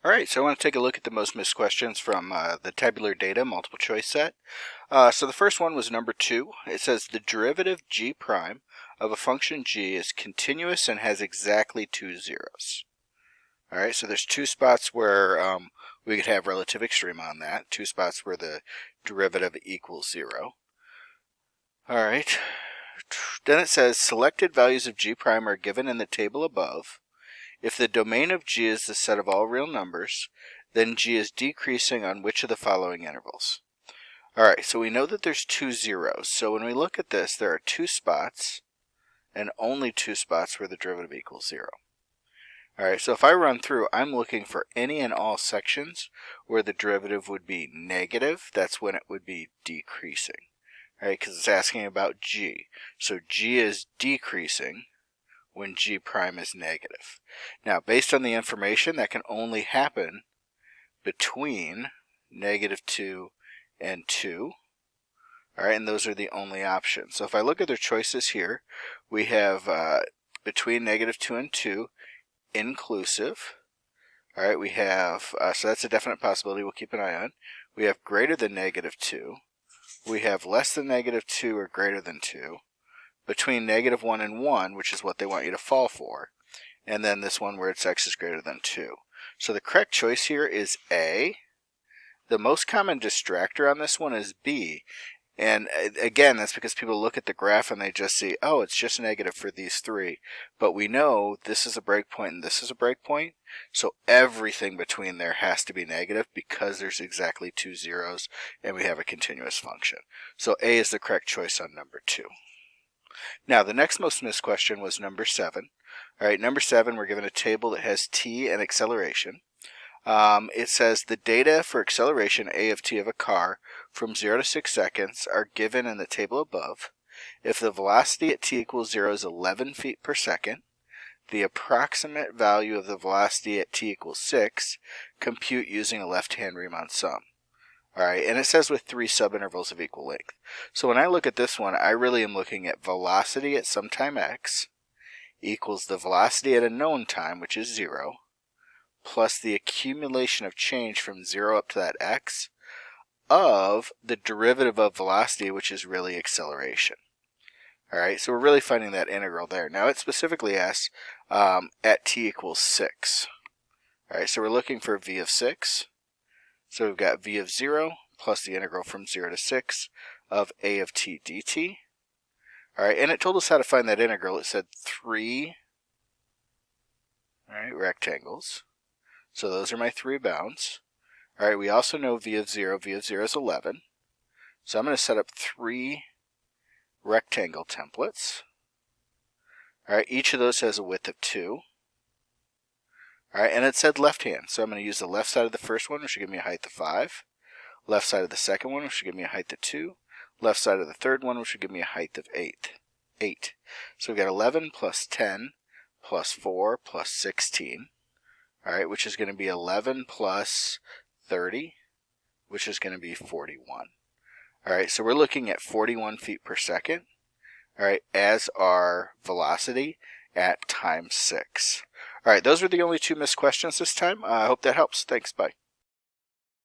All right, so I want to take a look at the most missed questions from the tabular data multiple choice set. So the first one was number 2. It says the derivative g prime of a function g is continuous and has exactly 2 zeros. All right, so there's 2 spots where we could have relative extrema on that, 2 spots where the derivative equals 0. All right, then it says selected values of g prime are given in the table above. If the domain of g is the set of all real numbers, then g is decreasing on which of the following intervals? Alright, so we know that there's 2 zeros. So when we look at this, there are 2 spots, and only 2 spots where the derivative equals 0. Alright, so if I run through, I'm looking for any and all sections where the derivative would be negative. That's when it would be decreasing. Alright, because it's asking about g. So g is decreasing when g prime is negative. Now, based on the information, that can only happen between -2 and 2. All right, and those are the only options. So if I look at their choices here, we have between -2 and 2, inclusive. All right, we have, so that's a definite possibility we'll keep an eye on. We have greater than -2. We have less than -2 or greater than 2. Between -1 and 1, which is what they want you to fall for, and then this one where it's x is greater than 2. So the correct choice here is A. The most common distractor on this one is B, and again, that's because people look at the graph and they just see, oh, it's just negative for these 3, but we know this is a breakpoint and this is a breakpoint, so everything between there has to be negative because there's exactly 2 zeros and we have a continuous function. So A is the correct choice on number 2. Now, the next most missed question was number 7. All right, number 7, we're given a table that has t and acceleration. It says the data for acceleration a of t of a car from 0 to 6 seconds are given in the table above. If the velocity at t equals 0 is 11 feet per second, the approximate value of the velocity at t equals 6, compute using a left-hand Riemann sum. Alright, and it says with 3 subintervals of equal length. So when I look at this one, I really am looking at velocity at some time x equals the velocity at a known time, which is 0, plus the accumulation of change from 0 up to that x of the derivative of velocity, which is really acceleration. Alright, so we're really finding that integral there. Now it specifically asks at t equals 6. Alright, so we're looking for v of 6. So we've got v of 0 plus the integral from 0 to 6 of a of t dt. All right, and it told us how to find that integral. It said 3 rectangles. So those are my 3 bounds. All right, we also know v of 0 is 11. So I'm going to set up 3 rectangle templates. All right, each of those has a width of 2. All right, and it said left hand, so I'm going to use the left side of the first one, which will give me a height of 5. Left side of the second one, which will give me a height of 2. Left side of the third one, which will give me a height of 8. So we've got 11 plus 10 plus 4 plus 16, all right, which is going to be 11 plus 30, which is going to be 41. All right, so we're looking at 41 feet per second, all right, as our velocity at time 6. All right, those were the only 2 missed questions this time. I hope that helps. Thanks, bye.